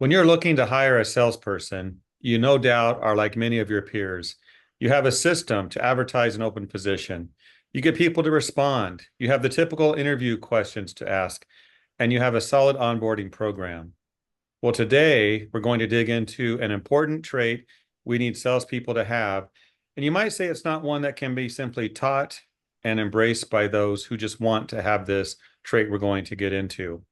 When you're looking to hire a salesperson, you no doubt are like many of your peers. You have a system to advertise an open position. You get people to respond. You have the typical interview questions to ask, and you have a solid onboarding program. Well, today we're going to dig into an important trait we need salespeople to have. And you might say it's not one that can be simply taught and embraced by those who just want to have this trait we're going to get into.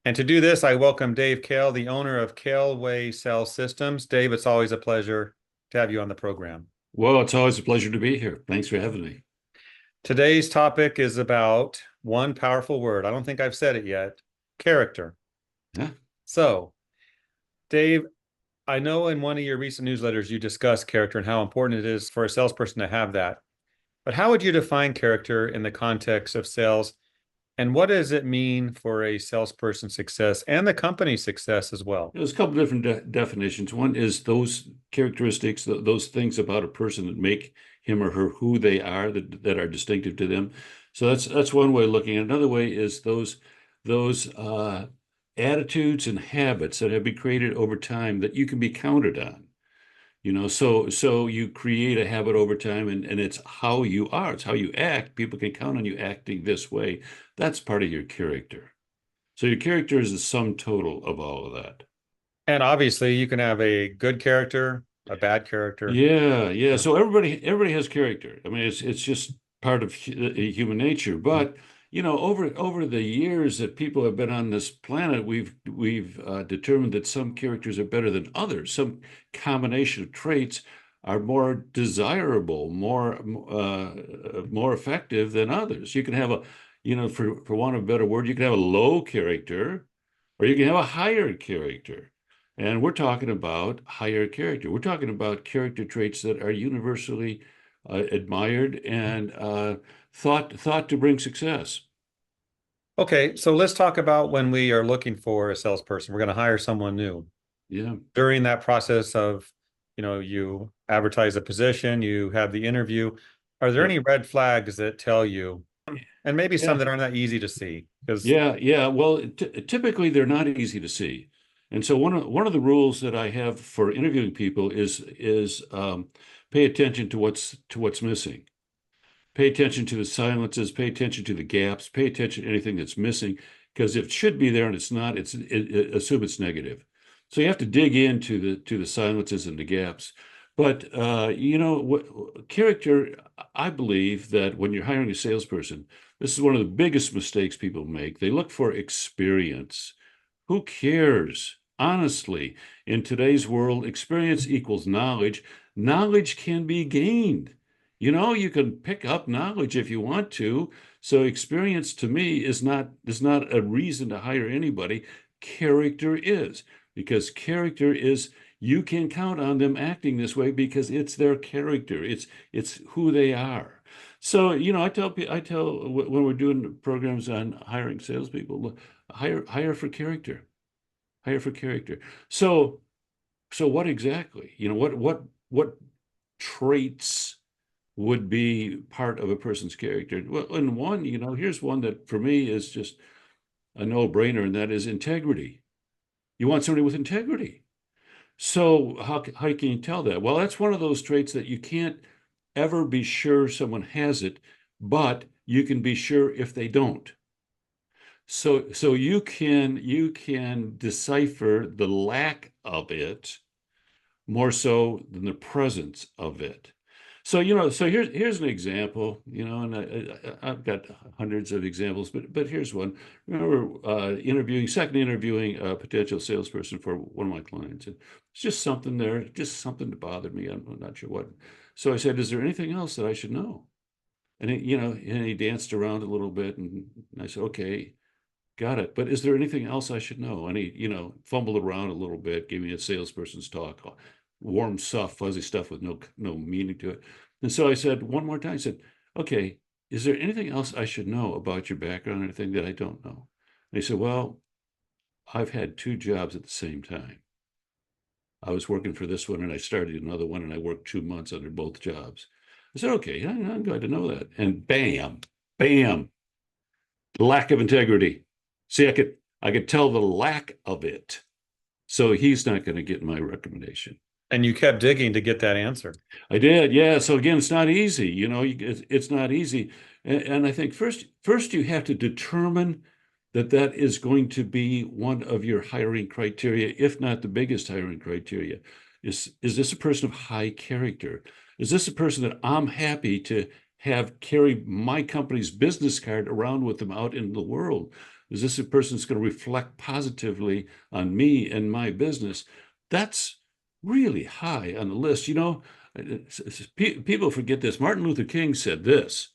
And to do this, I welcome Dave Khale, the owner of Khale Way Sales Systems. Dave, it's always a pleasure to have you on the program. Well, it's always a pleasure to be here. Thanks for having me. Today's topic is about one powerful word. I don't think I've said it yet, character. Yeah. So, Dave, I know in one of your recent newsletters you discussed character and how important it is for a salesperson to have that. But how would you define character in the context of sales? And what does it mean for a salesperson's success and the company's success as well? There's a couple different definitions. One is those characteristics, those things about a person that make him or her who they are, that are distinctive to them. So that's one way of looking at it. Another way is those attitudes and habits that have been created over time that you can be counted on. So you create a habit over time, and it's how you are, it's how you act. People can count on you acting this way. That's part of your character. So your character is the sum total of all of that. And obviously, you can have a good character, a bad character. Yeah, yeah. Yeah. So everybody has character. I mean, it's just part of human nature. But over the years that people have been on this planet, we've determined that some characters are better than others. Some combination of traits are more desirable, more effective than others. You can have for want of a better word, you can have a low character, or you can have a higher character. And we're talking about higher character. We're talking about character traits that are universally admired and thought to bring success. Okay, so let's talk about when we are looking for a salesperson. We're going to hire someone new. Yeah. During that process of, you advertise a position, you have the interview. Are there Yep. any red flags that tell you, and maybe some Yeah. that aren't that easy to see? Because Yeah. Yeah. Well, typically they're not easy to see. And so one of the rules that I have for interviewing people is pay attention to what's missing. Pay attention to the silences, pay attention to the gaps, pay attention to anything that's missing, because if it should be there and it's not, assume it's negative. So you have to dig into the silences and the gaps. But character, I believe that when you're hiring a salesperson, this is one of the biggest mistakes people make. They look for experience. Who cares? Honestly, in today's world, experience equals knowledge. Knowledge can be gained. You can pick up knowledge if you want to. So experience to me is not a reason to hire anybody. Character is, because character is, you can count on them acting this way because it's their character. It's who they are. So, I tell when we're doing programs on hiring salespeople, look, hire for character. Hire for character. So what exactly? What traits would be part of a person's character? Well, and one, here's one that for me is just a no-brainer, and that is integrity. You want somebody with integrity. So how can you tell that? Well, that's one of those traits that you can't ever be sure someone has it, but you can be sure if they don't. So you can decipher the lack of it more so than the presence of it. So here's an example, and I've got hundreds of examples, but here's one. Remember second interviewing a potential salesperson for one of my clients, and it's just something there, just something that bothered me. I'm not sure what. So I said, "Is there anything else that I should know?" And he danced around a little bit, and I said, "Okay, got it. But is there anything else I should know?" And he, fumbled around a little bit, gave me a salesperson's talk, warm, soft, fuzzy stuff with no meaning to it. And so I said one more time, I said, "Okay, is there anything else I should know about your background, or anything that I don't know?" And he said, "Well, I've had two jobs at the same time. I was working for this one and I started another one, and I worked 2 months under both jobs." I said, "Okay, I'm glad to know that." And bam, lack of integrity. See, I could tell the lack of it. So he's not going to get my recommendation. And you kept digging to get that answer. I did, yeah. So again, it's not easy, it's not easy. And I think first you have to determine that that is going to be one of your hiring criteria, if not the biggest hiring criteria. Is this a person of high character? Is this a person that I'm happy to have carry my company's business card around with them out in the world? Is this a person that's going to reflect positively on me and my business? That's really high on the list. People forget this. Martin Luther King said this.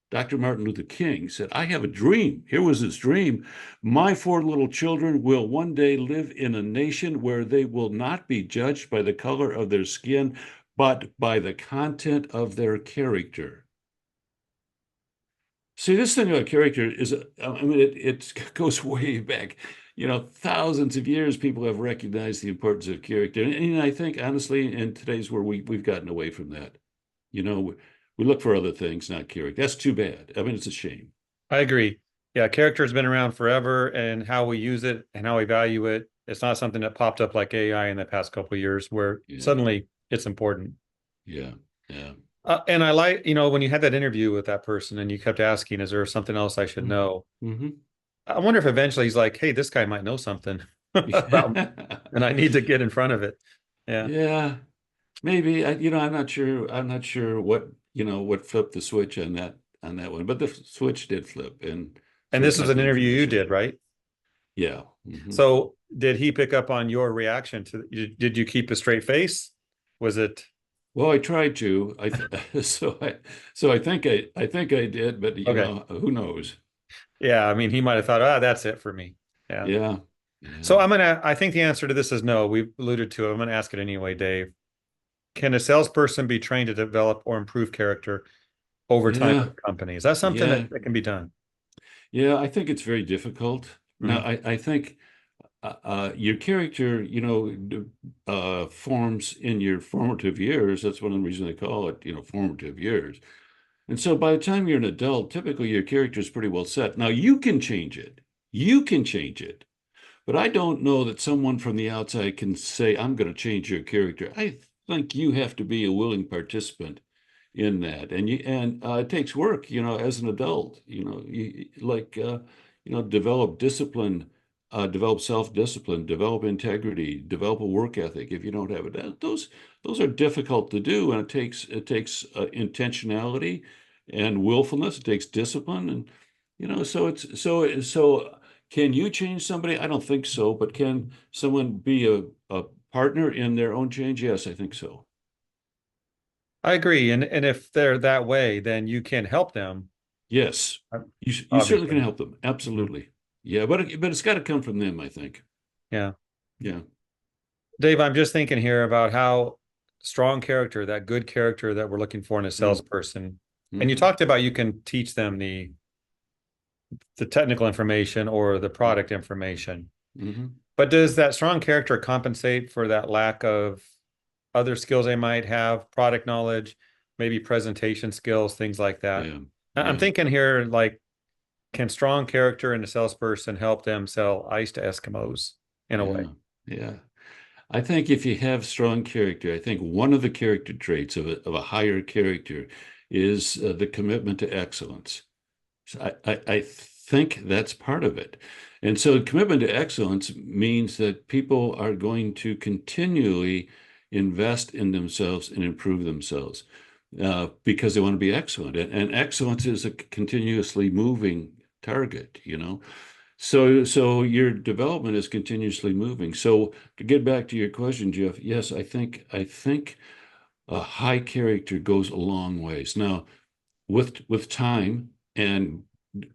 Dr. Martin Luther King said, I have a dream. Here was his dream. My four little children will one day live in a nation where they will not be judged by the color of their skin, but by the content of their character. See, this thing about character is, I mean, it goes way back. Thousands of years, people have recognized the importance of character. And I think, honestly, in today's world, we've gotten away from that. We look for other things, not character. That's too bad. I mean, it's a shame. I agree. Yeah, character has been around forever, and how we use it and how we value it. It's not something that popped up like AI in the past couple of years where Yeah, suddenly it's important. yeah, yeah. And I like, when you had that interview with that person and you kept asking, is there something else I should know? Mm-hmm. I wonder if eventually he's like, hey, this guy might know something about me, and I need to get in front of it. Yeah. Yeah, maybe. I'm not sure. I'm not sure what flipped the switch on that one, but the switch did flip, and And so we this was got an the interview you information. did, right? Yeah. Hmm. So did he pick up on your reaction to, did you keep a straight face? Was it Well, I tried to. So I think I did, but okay? who knows? Yeah. I mean, he might have thought, ah, that's it for me. Yeah. Yeah. So Yeah. I think the answer to this is no. We've alluded to it. I'm going to ask it anyway, Dave. Can a salesperson be trained to develop or improve character over time Yeah. with a company? Is that something Yeah. that can be done? Yeah. I think it's very difficult. Now, Mhm. I think your character, forms in your formative years. That's one of the reasons they call it, formative years. And so by the time you're an adult, typically your character is pretty well set. Now you can change it. You can change it. But I don't know that someone from the outside can say, I'm going to change your character. I think you have to be a willing participant in that. And it takes work, as an adult, develop discipline, develop self-discipline, develop integrity, develop a work ethic. If you don't have it, those are difficult to do, and it takes intentionality and willfulness. It takes discipline, and so it's so. Can you change somebody? I don't think so, but can someone be a partner in their own change? Yes, I think so. I agree. And if they're that way, then you can help them, Yes, you certainly can obviously. help them. Mhm. Absolutely. Yeah, but it's got to come from them, I think. Yeah. Yeah. Dave, I'm just thinking here about how strong character, that good character that we're looking for in a Mm. salesperson. And you Hmm. talked about you can teach them the technical information or the product information. Hmm. But does that strong character compensate for that lack of other skills they might have, product knowledge, maybe presentation skills, things like that? Yeah. I'm Yeah. thinking here, like, can strong character in a salesperson help them sell ice to Eskimos in a way? Yeah. Yeah. I think if you have strong character, I think one of the character traits of a higher character is the commitment to excellence. So I think that's part of it. And so commitment to excellence means that people are going to continually invest in themselves and improve themselves because they want to be excellent. And excellence is a continuously moving target. So your development is continuously moving. So to get back to your question, Jeff, yes, I think a high character goes a long ways. Now, with time and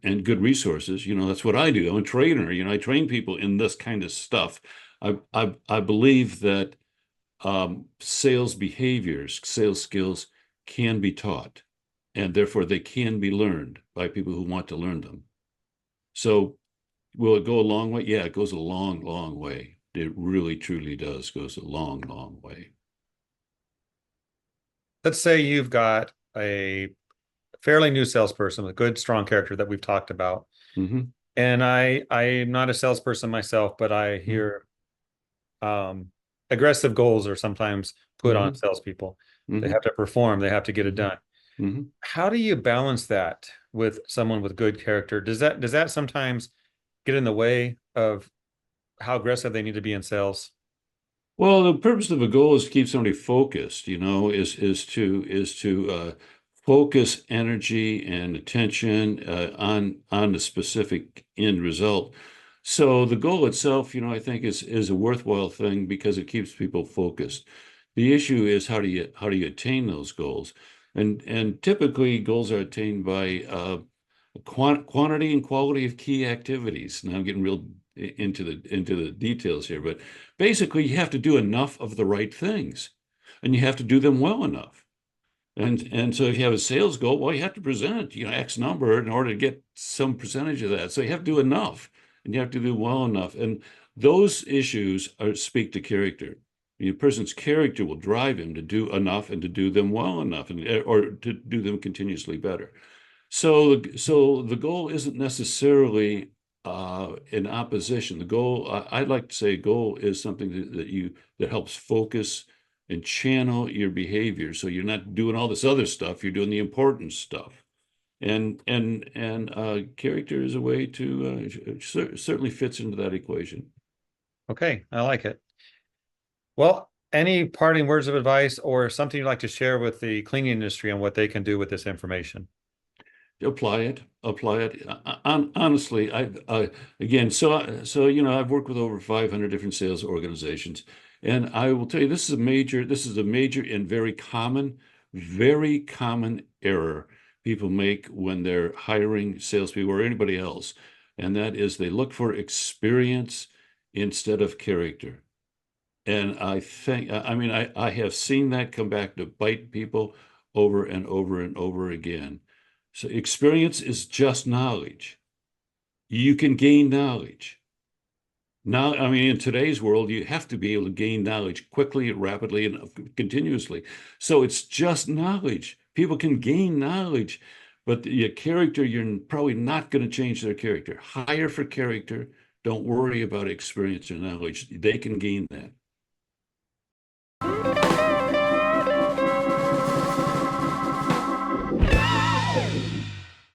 good resources, that's what I do. I'm a trainer. I train people in this kind of stuff. I believe that sales behaviors, sales skills can be taught, and therefore they can be learned by people who want to learn them. So will it go a long way? Yeah, it goes a long, long way. It really, truly does goes a long, long way. Let's say you've got a fairly new salesperson with good, strong character that we've talked about. Hmm. And I'm not a salesperson myself, but I Hmm. hear aggressive goals are sometimes put on Hmm. salespeople. They Hmm. have to perform, they have to get it Hmm. done. Hmm. How do you balance that with someone with good character? Does that sometimes get in the way of how aggressive they need to be in sales? Well, the purpose of a goal is to keep somebody focused, is to focus energy and attention on the specific end result. So the goal itself, I think is a worthwhile thing because it keeps people focused. The issue is how do you attain those goals? And typically goals are attained by quantity and quality of key activities. Now I'm getting real into the details here, but basically you have to do enough of the right things, and you have to do them well enough. And so if you have a sales goal, well, you have to present, X number in order to get some percentage of that. So you have to do enough, and you have to do well enough. And those issues speak to character. A person's character will drive him to do enough and to do them well enough, or to do them continuously better. So the goal isn't necessarily in opposition. The goal, I'd like to say, goal is something that helps focus and channel your behavior. So you're not doing all this other stuff. You're doing the important stuff. And character is a way to certainly fits into that equation. Okay, I like it. Well, any parting words of advice or something you'd like to share with the cleaning industry on what they can do with this information? Apply it. Honestly, again, I've worked with over 500 different sales organizations, and I will tell you this is a major and very common error people make when they're hiring salespeople or anybody else, and that is they look for experience instead of character. And I have seen that come back to bite people over and over and over again. So experience is just knowledge. You can gain knowledge. Now, in today's world, you have to be able to gain knowledge quickly, rapidly, and continuously. So it's just knowledge. People can gain knowledge, but your character, you're probably not going to change their character. Hire for character. Don't worry about experience or knowledge. They can gain that.